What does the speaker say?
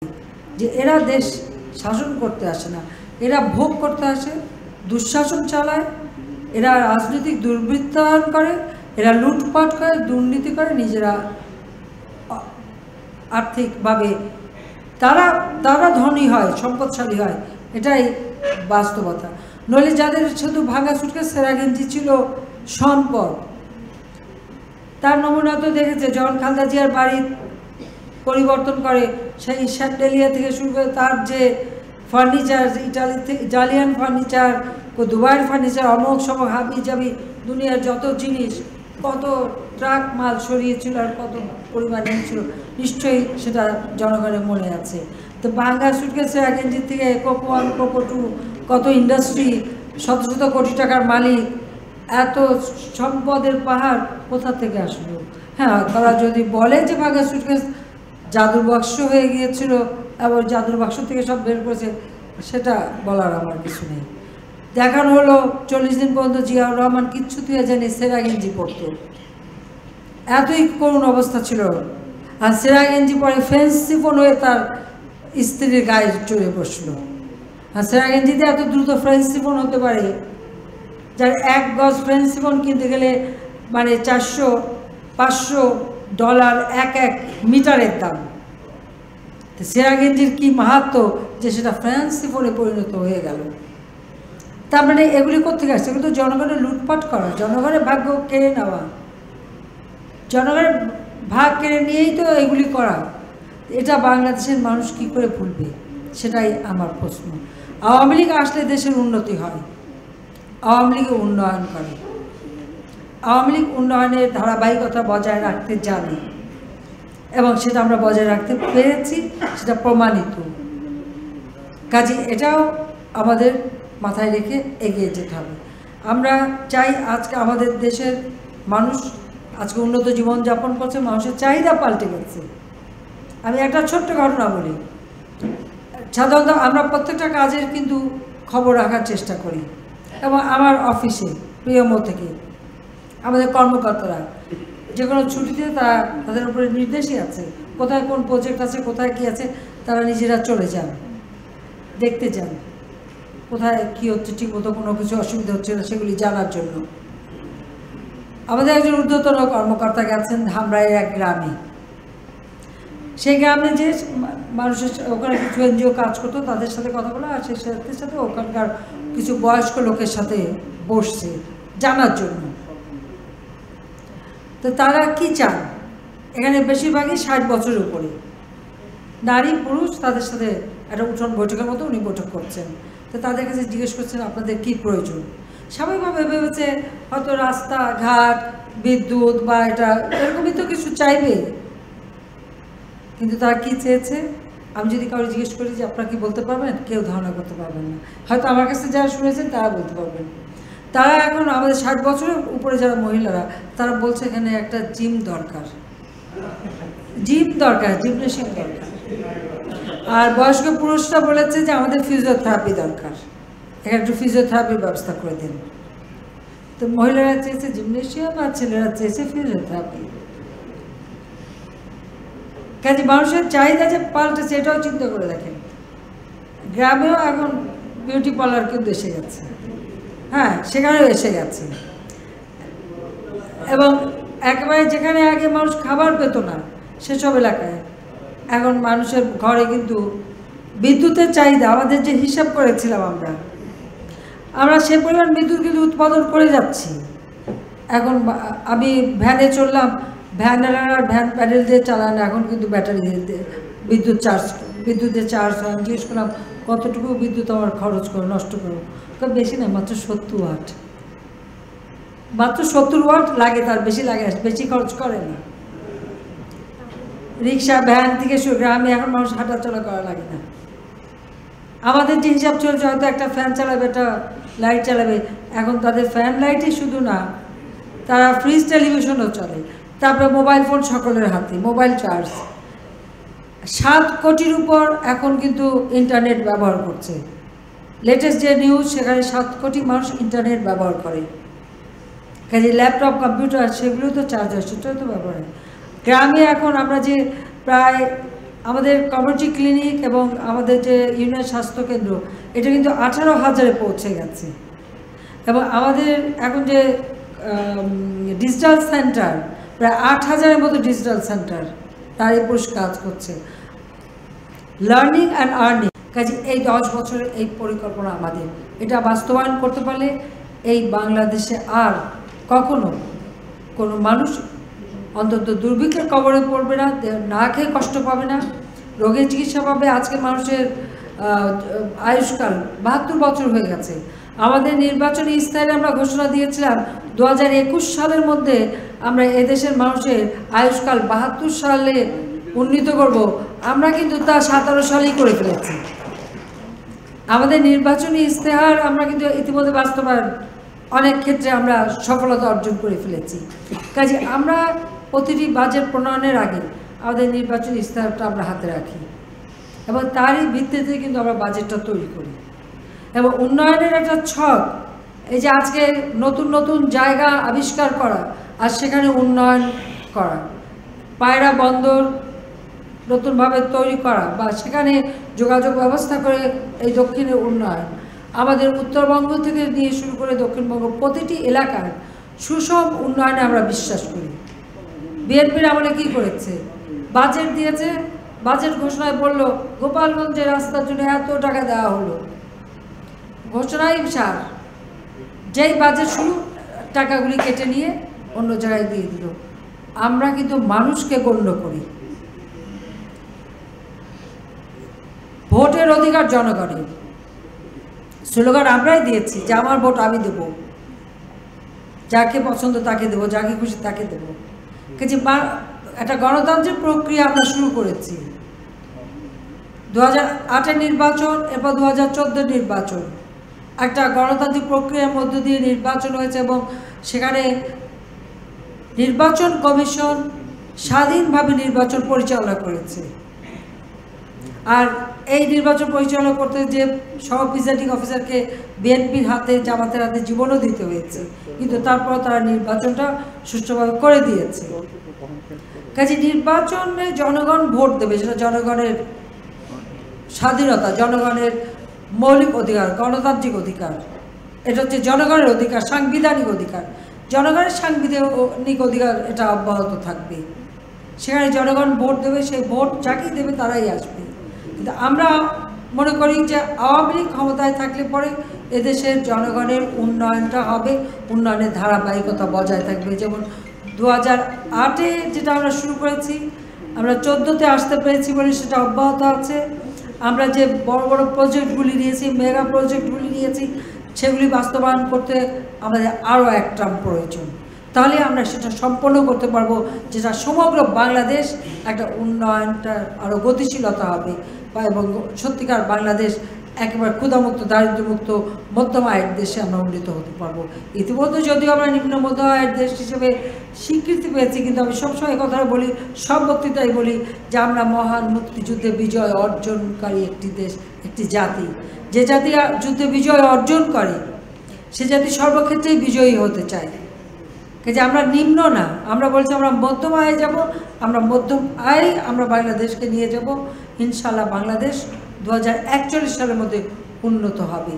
যে এরা দেশ শাসন করতে আসে না, এরা ভোগ করতে আসে, দুঃশাসন চালায়, এরা রাজনৈতিক দুর্বৃত্তায়ন করে, এরা লুটপাট করে, দুর্নীতি করে, নিজেরা আর্থিকভাবে তারা তারা ধনী হয়, সম্পদশালী হয়, এটাই বাস্তবতা। নইলে যাদের শুধু ভাঙা সুটকেস সেরা গেঞ্জি ছিল সম্পদ, তার নমুনা তো দেখেছে। যখন খালেদা জিয়ার বাড়ি পরিবর্তন করে, সেই স্যান্ডেলিয়া থেকে শুরু করে তার যে ফার্নিচার, ইটালি থেকে ইটালিয়ান ফার্নিচার, দুবাইয়ের ফার্নিচার, অমক সমক হাবি জাবি দুনিয়ার যত জিনিস, কত ট্রাক মাল সরিয়েছিল আর কত পরিমাণ ছিল, নিশ্চয়ই সেটা জনগণের মনে আছে। তো ভাঙ্গা সুটকেসের গেঞ্জি থেকে কোকো 1 কোকো 2 কত ইন্ডাস্ট্রি, শত শত কোটি টাকার মালিক, এত সম্পদের পাহাড় কোথা থেকে আসলো? হ্যাঁ, তারা যদি বলে যে ভাঙ্গা সুটকেস জাদুর বাক্স হয়ে গিয়েছিল এবং জাদুর বাক্স থেকে সব বের করেছে, সেটা বলার আমার কিছু নেই। দেখানো হলো 40 দিন পর্যন্ত জিয়াউর রহমান কিচ্ছু তুই জানি সেরা গেঞ্জি পরতো, এতই করুণ অবস্থা ছিল। আর সেরা গেঞ্জি পরে ফ্রেঞ্চ শিফন হয়ে তার স্ত্রীর গায়ে চড়ে বসলো। আর সেরা গেঞ্জিতে এত দ্রুত ফ্রেঞ্চ শিফন হতে পারে, যার 1 গজ ফ্রেঞ্চ শিফন কিনতে গেলে মানে $400-500 এক মিটারের দাম। তো সেরা গেঞ্জির কী মাহাত্ম্য যে সেটা ফ্রেঞ্চ শিফনে পরিণত হয়ে গেল। তার মানে এগুলি কোথেকে আসছে? এগুলো তো জনগণের লুটপাট করা, জনগণের ভাগ্য কেড়ে নেওয়া, জনগণের ভাগ কেড়ে নিয়েই তো এগুলি করা। এটা বাংলাদেশের মানুষ কি করে ভুলবে, সেটাই আমার প্রশ্ন। আওয়ামী লীগ আসলে দেশের উন্নতি হয়, আওয়ামী লীগ উন্নয়ন করে, আওয়ামী লীগ উন্নয়নের ধারাবাহিকতা বজায় রাখতে জানে এবং সেটা আমরা বজায় রাখতে পেরেছি, সেটা প্রমাণিত। কাজে এটাও আমাদের মাথায় রেখে এগিয়ে যেতে হবে। আমরা চাই আজকে আমাদের দেশের মানুষ আজকে উন্নত জীবনযাপন করছে, মানুষের চাহিদা পাল্টে গেছে। আমি একটা ছোট্ট ঘটনা বলি। সাধারণত আমরা প্রত্যেকটা কাজের কিন্তু খবর রাখার চেষ্টা করি, এবং আমার অফিসে প্রিয়মো থেকে আমাদের কর্মকর্তারা যে কোনো ছুটিতে তাদের উপরে নির্দেশই আছে, কোথায় কোন প্রজেক্ট আছে, কোথায় কী আছে, তারা নিজেরা চলে যান, দেখতে যান কোথায় কী হচ্ছে, ঠিকমতো কোনো কিছু অসুবিধা হচ্ছে না সেগুলি জানার জন্য। আমাদের একজন ঊর্ধ্বতন কর্মকর্তা গেছেন ধামরাইয়ের এক গ্রামে। সেই গ্রামে যে মানুষের ওখানে কিছু এনজিও কাজ করতো, তাদের সাথে কথা বলা, আর সেই সাথে ওখানকার কিছু বয়স্ক লোকের সাথে বসছে জানার জন্য। তো তারা কি চান, এখানে বেশিরভাগই 60 বছরের উপরে নারী পুরুষ, তাদের সাথে একটা উঠোন বৈঠকের মতো উনি বৈঠক করছেন। তো তাদের কাছে জিজ্ঞেস করছেন আপনাদের কী প্রয়োজন। স্বাভাবিকভাবে ভেবেছে হয়তো রাস্তাঘাট, বিদ্যুৎ বা এটা এরকমই তো কিছু চাইবে, কিন্তু তারা কী চেয়েছে আমি যদি কারো জিজ্ঞেস করি যে আপনারা কি বলতে পারবেন, কেউ ধারণা করতে পারবেন না। হয়তো আমার কাছে যারা শুনেছেন তারা বলতে পারবেন। তারা এখন আমাদের 60 বছরের উপরে যারা মহিলারা, তারা বলছে এখানে একটা জিম দরকার, জিমনেশিয়াম দরকার। আর বয়স্ক পুরুষরা বলেছে যে আমাদের ফিজিওথেরাপি দরকার, এখানে একটু ফিজিওথেরাপির ব্যবস্থা করে দিন। তো মহিলারা চেয়েছে জিমনেশিয়াম আর ছেলেরা চেয়েছে ফিজিওথেরাপি। কাজে মানুষের চাহিদা যে পাল্টেছে এটাও চিন্তা করে দেখেন। গ্রামেও এখন বিউটি পার্লার কিন্তু এসে গেছে, হ্যাঁ সেখানেও এসে গেছে। এবং একেবারে যেখানে আগে মানুষ খাবার পেত না সেসব এলাকায় এখন মানুষের ঘরে কিন্তু বিদ্যুতের চাহিদা, আমাদের যে হিসাব করেছিলাম আমরা সে পরিমাণ বিদ্যুৎ কিন্তু উৎপাদন করে যাচ্ছি। এখন আমি ভ্যানে চললাম, ভ্যানেরা ভ্যান প্যাডেল দিয়ে চালায় না, এখন কিন্তু ব্যাটারি দিয়ে বিদ্যুতের চার্জ হয়। আমি জিজ্ঞেস করলাম কতটুকু বিদ্যুৎ আমার খরচ করে নষ্ট করবো, বেশি না, মাত্র 70 ওয়াট, মাত্র 70 ওয়াট লাগে, তার বেশি লাগে, বেশি খরচ করে না। রিক্সা ভ্যান থেকে গ্রামে এখন মানুষ হাঁটাচলা করা লাগে না। আমাদের যে হিসাব চলছে হয়তো একটা ফ্যান চালাবে, একটা লাইট চালাবে, এখন তাদের ফ্যান লাইটই শুধু না, তারা ফ্রিজ টেলিভিশনও চলে, তারপরে মোবাইল ফোন সকলের হাতে, মোবাইল চার্জ। 7 কোটির উপর এখন কিন্তু ইন্টারনেট ব্যবহার করছে। লেটেস্ট যে নিউজ, সেখানে 7 কোটি মানুষ ইন্টারনেট ব্যবহার করে। কাজে ল্যাপটপ কম্পিউটার সেগুলো তো চার্জ হয়, সেটাও তো ব্যবহার হয়। গ্রামে এখন আমরা যে প্রায় আমাদের কমিউনিটি ক্লিনিক এবং আমাদের যে ইউনিয়ন স্বাস্থ্যকেন্দ্র এটা কিন্তু 18,000-এ পৌঁছে গেছে। এবং আমাদের এখন যে ডিজিটাল সেন্টার প্রায় 8,000-এর মতো ডিজিটাল সেন্টার তার এই পুরুষ কাজ করছে। লার্নিং অ্যান্ড আর্নিং, কাজে এই 10 বছরের এই পরিকল্পনা আমাদের, এটা বাস্তবায়ন করতে পারলে এই বাংলাদেশে আর কখনো কোনো মানুষ অন্তত দুর্ভিক্ষের কবলে পড়বে না, না খেয়ে কষ্ট পাবে না, রোগের চিকিৎসা পাবে। আজকে মানুষের আয়ুষ্কাল 72 বছর হয়ে গেছে। আমাদের নির্বাচনী ইস্তাহারে আমরা ঘোষণা দিয়েছিলাম 2021 সালের মধ্যে আমরা এদেশের মানুষের আয়ুষ্কাল 72 সালে উন্নীত করব। আমরা কিন্তু তা 17 সালেই করে ফেলেছি। আমাদের নির্বাচনী ইস্তেহার আমরা কিন্তু ইতিমধ্যে বাস্তবায়ন অনেক ক্ষেত্রে আমরা সফলতা অর্জন করে ফেলেছি। কাজে আমরা প্রতিটি বাজেট প্রণয়নের আগে আমাদের নির্বাচনী ইস্তেহারটা আমরা হাতে রাখি এবং তারই ভিত্তিতে কিন্তু আমরা বাজেটটা তৈরি করি। এবং উন্নয়নের একটা ছক, এই যে আজকে নতুন নতুন জায়গা আবিষ্কার করা আর সেখানে উন্নয়ন করা, পায়রা বন্দর নতুনভাবে তৈরি করা বা সেখানে যোগাযোগ ব্যবস্থা করে এই দক্ষিণের উন্নয়ন, আমাদের উত্তরবঙ্গ থেকে নিয়ে শুরু করে দক্ষিণবঙ্গ প্রতিটি এলাকার সুষম উন্নয়নে আমরা বিশ্বাস করি। বিএনপির আমলে কী করেছে? বাজেট দিয়েছে, বাজেট ঘোষণায় বলল গোপালগঞ্জের রাস্তার জন্য এত টাকা দেওয়া হলো, ঘোষণাই সার, যেই বাজেট শুরু টাকাগুলি কেটে নিয়ে অন্য জায়গায় দিয়ে দিল। আমরা কিন্তু মানুষকে গণ্য করি। ভোটের অধিকার জনগণের, স্লোগান আমরাই দিয়েছি যে আমার ভোট আমি দেব, যাকে পছন্দ তাকে দেব, যাকে খুশি তাকে দেব। কাজে একটা গণতান্ত্রিক প্রক্রিয়া আমরা শুরু করেছি। 2008-এর নির্বাচন, এরপর 2014-এর নির্বাচন, একটা গণতান্ত্রিক প্রক্রিয়ার মধ্য দিয়ে নির্বাচন হয়েছে এবং সেখানে নির্বাচন কমিশন স্বাধীনভাবে নির্বাচন পরিচালনা করেছে। আর এই নির্বাচন পরিচালনা করতে যে সব প্রিজাইডিং অফিসারকে বিএনপির হাতে, জামাতের হাতে জীবনও দিতে হয়েছে, কিন্তু তারপর তারা নির্বাচনটা সুষ্ঠুভাবে করে দিয়েছে। কাজে নির্বাচনে জনগণ ভোট দেবে, সেটা জনগণের স্বাধীনতা, জনগণের মৌলিক অধিকার, গণতান্ত্রিক অধিকার। এটা হচ্ছে জনগণের অধিকার, সাংবিধানিক অধিকার। জনগণের সাংবিধানিক অধিকার এটা অব্যাহত থাকবে। সেখানে জনগণ ভোট দেবে, সেই ভোট যাকেই দেবে তারাই আসবে। কিন্তু আমরা মনে করি যে আওয়ামী লীগ ক্ষমতায় থাকলে পরে এদেশের জনগণের উন্নয়নটা হবে, উন্নয়নের ধারাবাহিকতা বজায় থাকবে। যেমন 2008-এ যেটা আমরা শুরু করেছি, আমরা 14-তে আসতে পেরেছি বলে সেটা অব্যাহত আছে। আমরা যে বড় বড় প্রজেক্টগুলি নিয়েছি, মেগা প্রজেক্টগুলি নিয়েছি, সেগুলি বাস্তবায়ন করতে আমাদের আরও এক টার্ম প্রয়োজন। তাহলে আমরা সেটা সম্পন্ন করতে পারবো, যেটা সমগ্র বাংলাদেশ একটা উন্নয়নটা আরও গতিশীলতা হবে এবং সত্যিকার বাংলাদেশ একেবারে ক্ষুধামুক্ত, দারিদ্র্যমুক্ত, মধ্যম আয়ের দেশে আমরা উন্নীত হতে পারবো। ইতিমধ্যে যদিও আমরা নিম্ন মধ্যম আয়ের দেশ হিসেবে স্বীকৃতি পেয়েছি, কিন্তু আমি সবসময় কথাটা বলি, সব বক্তৃতায় বলি যে আমরা মহান মুক্তিযুদ্ধে বিজয় অর্জনকারী একটি দেশ, একটি জাতি। যে জাতি যুদ্ধে বিজয় অর্জন করে সে জাতি সর্বক্ষেত্রেই বিজয়ী হতে চায়। যে আমরা নিম্ন না, আমরা বলছি আমরা মধ্যম আয়ে যাব, আমরা মধ্যম আয়ে আমরা বাংলাদেশকে নিয়ে যাব। ইনশাআল্লাহ বাংলাদেশ 2041 সালের মধ্যে উন্নত হবে।